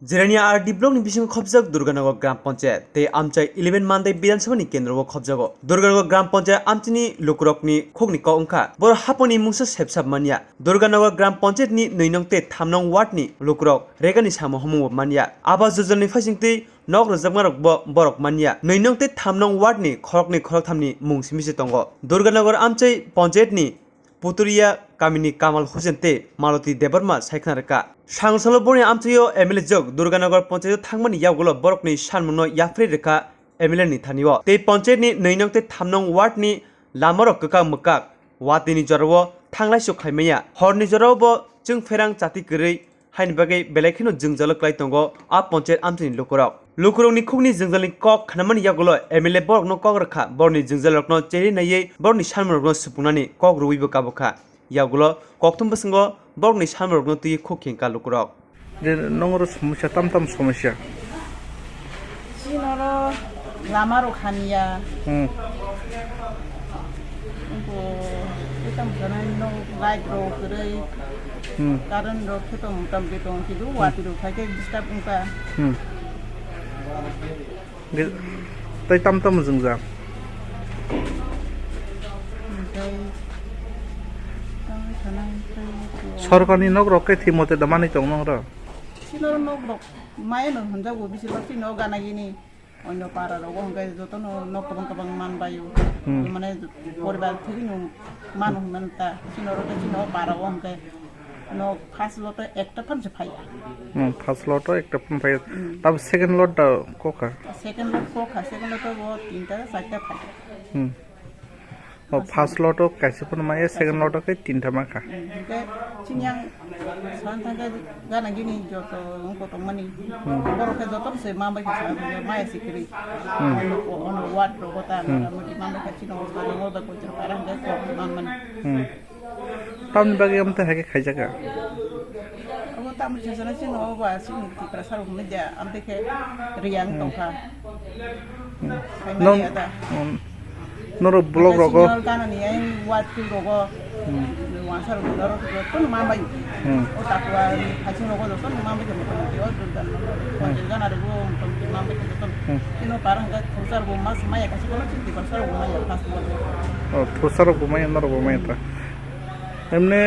Jirania R D block नि बिसिंग खबजाक दुर्गानगर ग्राम पंचायत ते आमचाय 11 मानदाय विधानसभा नि केन्द्रआव खबजागो दुर्गानगर ग्राम पंचायत आमचिनि लुकुरक नि खोगनि क अंखा बर हापनि मुंसा सेबसाब मानिया दुर्गानगर ग्राम पंचायत नि 9 नं ते 3 नं वार्ड नि लुकुरक रेगानि सामो हमु मानिया आवास योजना नि फासिंगति नक रजाकमारक बरक मानिया 9 नं ते 3 नं वार्ड नि खरक थामनि मुं सिमिसे तंगो दुर्गानगर आमचाय पंचायत नि पुतुरिया कामिनी कामाल हुसेन ते मालती देबरमा सायखनारका सांगसलो बनि आमथियो एमएलए जग दुर्गानगर पंचायत थांगमानि यावगलो बरकनि सानमुनो याफ्रे रेखा एमएलए नि थानियो ते पंचायत नि 9 नं ते 3 नं वार्ड नि लामरक कका मकाक वातिनि जराव थांलाय सखायमाया हरनि जराव जों फेरां चाति गरै हाइन बागै बेलेखिनो जों जलकलाय तंगो आ पंचायत आमथिनि लुकुरकनि खुगनि जोंजलनि कक खानामानि यागलो एमएलए बरकनो कक रखा बरनि जोंजलकनो चेरि नायै बरनि सानमुनो सुपुंनानि कक रुइबो काबखा यागलो कक्तम बसंगो बरनि सानमुनो तुइ खोखेंका लुकुरक जे नंगरो समस्या ताम समस्या सिनरो लामारो खानिया इतम जनानो लाइट रो करे कारण रो खतम तम बेतों किदु वाति रो खाके डिस्टर्ब उनका तै ताम जोंजा सरकारनि नगरकै थिमते दमानि दं नंगरो सिनरो नगरो मायनो हनजागो बिसिर सिनो गानागिनि अन्य पारा रो हंगाय जतनो नकबं मान बायु माने परिवार थिनो मान हनता सिनरो के सिनो पारा हंगाय नो फार्स्ट लट एकटा फानसे फाया फार्स्ट लट एकटा फान फाया तब सेकेंड लट कोका सेकेंड लट वो तीनटा चारटा फाया फार्स्ट लट कैसे पण माये सेकेंड लट के तीनटा माखा के चिन्यां सानथांगा गाना गिनि जतो उनको तो मनी बरो के जतो से मामा के साथ माया सिकरी on what रो बता मटी मामा के चिनो बारे मोर बको चर पारा के को मामन ताम बागे हम त है खाइ जगा अब ताम जसना चिनो बा सिन की प्रसार में जा हम देखे Reang तोखा non noro blog rogo गाना नि आई वाट टु रोगो वासर नरो तो मामा ओ ताकुआ खाछि रोगो तो मामा के मत दियो दुर्गन पंजल गाना रो तो मामा के तो किनो पारंग का खुसर गो मास माया का कोनो चिंती परसर गो माया फास्ट ओ खुसर गो माया नरो गो माया ता एमने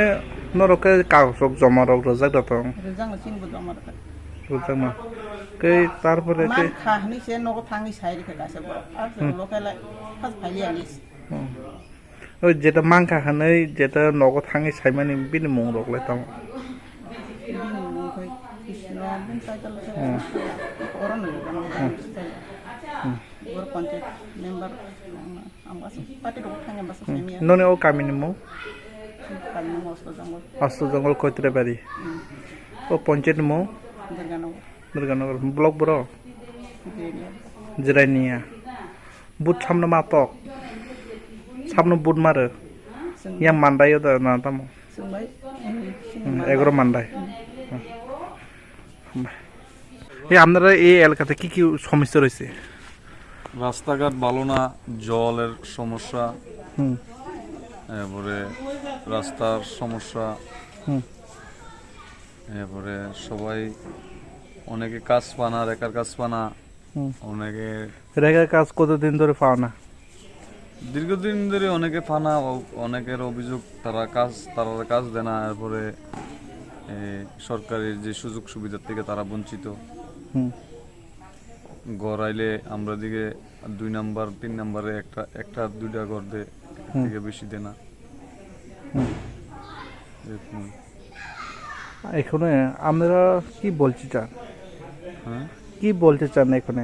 नरो के कागज जमा रो रजाक दतो रजांग चिन गो जमा रजाक मा के तारपरे के मान खाहनि से नको थांगी साइड के कासे बो आ लोकल फास्ट फाइली आलिस ओ जेता मांखा हनै जेता नगो थांगी साइमानि बिनि मुं रगलाय ताम नने ओ कामिनि मुं अस्त जंगल कोइत्रेबारी ओ पंचायत मुं दुर्गानगर ब्लॉक बरो जिरानिया बुट सामने मातक सामने बुट मारो या मानदायो दा ना ताम 11 मानदाय এই আপনারা এই এলাকাতে কি কি সমস্যা রয়েছে রাস্তাঘাট ভালো না জলের সমস্যা এরপরে রাস্তার সমস্যা এরপরে সবাই অনেকে কাজ পানা রেখার কাজ পানা অনেকে রেখার কাজ কতদিন ধরে পাও না দীর্ঘদিন ধরে অনেকে পানা অনেকের অভিযোগ তারা কাজ দেয় না এরপরে সরকারের যে সুযোগ সুবিধার থেকে তারা বঞ্চিত ঘর আইলে আমরা দিকে 2 নাম্বার 3 নাম্বারে একটা দুইটা ঘর দে থেকে বেশি দেয় না এখানে আমরা কি বলতে চান কি বলতে চান এখানে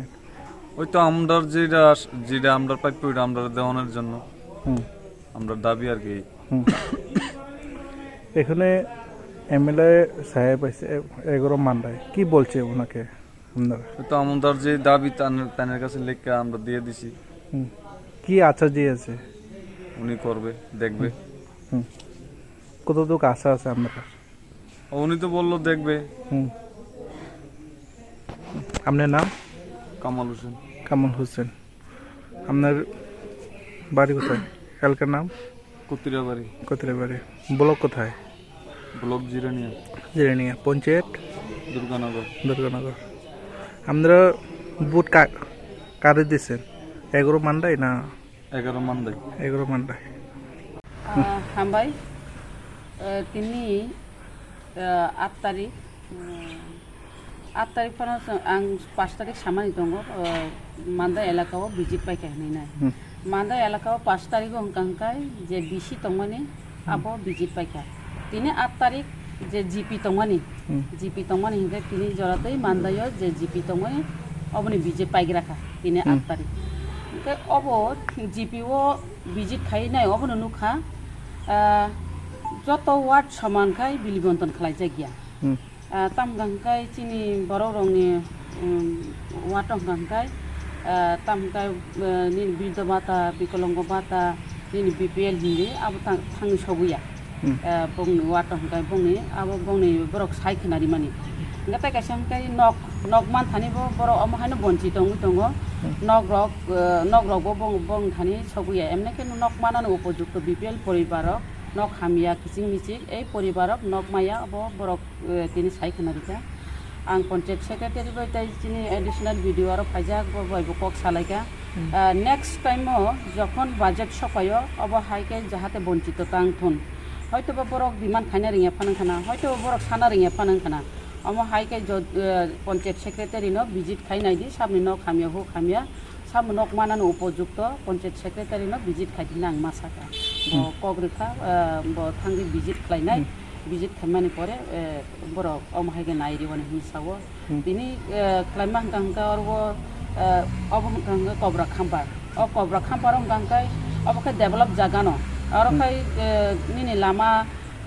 ওই তো আমরা যেটা আমরা প্রাপ্য ওইটা আমরা দেওয়ানোর জন্য আমরা দাবি আর কি এখানে এমএলএ সাহেব আছে 11 মানদায় কি বলছে ওনাকে আপনারা তো আমাদের যে দাবি তানের কাছে লিখে আমরা দিয়ে দিছি কি আশা দিয়েছে উনি করবে দেখবে কতটুকু আশা আছে আপনার উনি তো বললো দেখবে আপনার নাম কামাল হোসেন আপনার বাড়ি কোথায় এলাকার নাম কতিরাবাড়ি ব্লক কোথায় ব্লক জিরানিয়া পঞ্চায়েত দুর্গানগর। দুর্গানগর আমরা বুট কারে দিয়েছেন 11 মান্ডাই না 11 মান্দাই। 11 মান্ডাই হামবাই তিনি 8 তারিখ 8 तारिख आं 5 तारिख सामानि दङ मान्दा एलाकायाव भिजिट पाइखाहैनाय मान्दा एलाकायाव 5 तारिख हंखांखाय जे बिसि दंमानि आबो भिजिट पाइखा तिनि 8 तारिख जे जीपी दंमानि हिंखाय तिनि जरातै मान्दायाव जे जीपी दंमानि अबनि भिजिट पाइग्राखा तिनि 8 तारिख ओमफ्राय अबो जीपीओ भिजिट खाहैनाय अबनो नुखा जत वार्ड समानखाय बिलिबन्टन खालायजा गैया तामगांखाय चिनि बर' रंनि वार्ड हंखांखाय तामगांखाय निनि बिध बाता बिकलंग बाता निनि बीपीएल हिंदी आबो थांनो सगैया बंनि वार्ड हंखांखाय बंनि आबो बंनि बरक सायखनारि मानि गाताय कायसांखाय नक मान थानिबो बर' अमहायनो बन्चि दङ नगरक बं थानि सगैया एमनेके नक मानानो उपयुक्त बीपीएल परिबारक नक हामिया किचिं मिचिं এই পরিবারক নক মায়া अब बरक তিনি सायखनारिखा आं पन्चायत सेक्रेटारि बाय ताइ चिनि एडिशनाल भिडिअ आरो फाइजाक बयबो कक सालायका नेक्स्ट टाइमो जखन बाजेट सफायो अब हायके जाहाते बन्चित तांथुन हयतो बरक बिमान खायना रिङा फानांखाना हयतो बरक साना रिङा फानांखाना अम हायके पन्चायत सेक्रेटारि न भिजिट खायनायदि सामनि नक हामिया हो हामिया साम नक मानानो उपयुक्त पन्चायत सेक्रेटारि न भिजिट खायदिना आं मासाका कग्रिखा थांगि भिजिट खालायनाय भिजिट खालामनानै परे बर' अमहायगे नायरिवानि हिसावो बिनि खालायमा हंखांखा आरो अब हंखांखा कब्रा खाम्पार कब्रा खाम्पार हंखांखाय अबखाय डेभेलप जागानो आरो खाय निनि लामा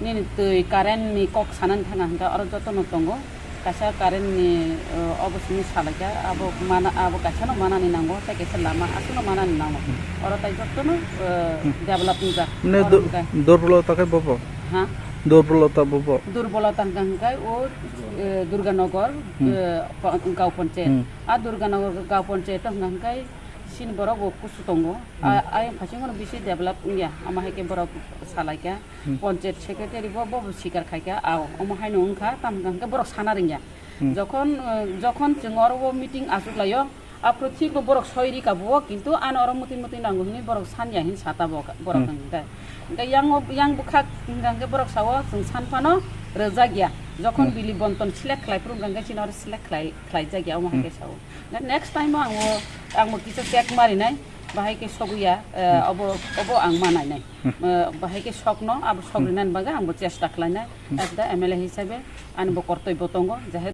निनि दै कारेन्टनि कक सानानै थाङा हंखा आरो जतन दङ कासा कारेन्टनि अबसनि सालायका अब कासानो मानानि नांगौ ताय कासा लामा आसनो मानानि नांगौ आरो ताय जतन डेभेलप जा ने दुर्बलताके बबो हां दुर्बलता बबो दुर्बलता हंखांखाय ओ दुर्गानगर गाव पन्चायत आ दुर्गानगर गाव पन्चायत हंखांखाय सिन बरक कुसु दङ आय फासिङनो बिसि डेभेलप गैया अमाहायके बरक सालायका पन्चायत सेक्रेटारि बबो सिकार खायका आव अमाहायनो ओंखा तामगांखा बरक साना रिङा जखन जों आरो मिटिं आसुलायो आप्रथिक बरक सयरि काबो किन्तु आन आरो मति नांगौनि बरक सानिया हिन साता बरक हंखाय yang buka gangga borok sawo जों सानफानो रोजा गैया जखन बिलि बन्टन सिलेक्ट खालायफ्रुम गंगा सिनार सिलेक्ट खालाय जागिया अमाहायके सावो नेक्स्ट टाइम आं किसे चेक मारिनाय बाहायके सगैया अब आं मानायनाय बाहायके सकनो अब सग्रिनान बागा आंबो चेष्टा खालायनाय एस दा एमएलए हिसाबै आंबो कर्तव्य दङ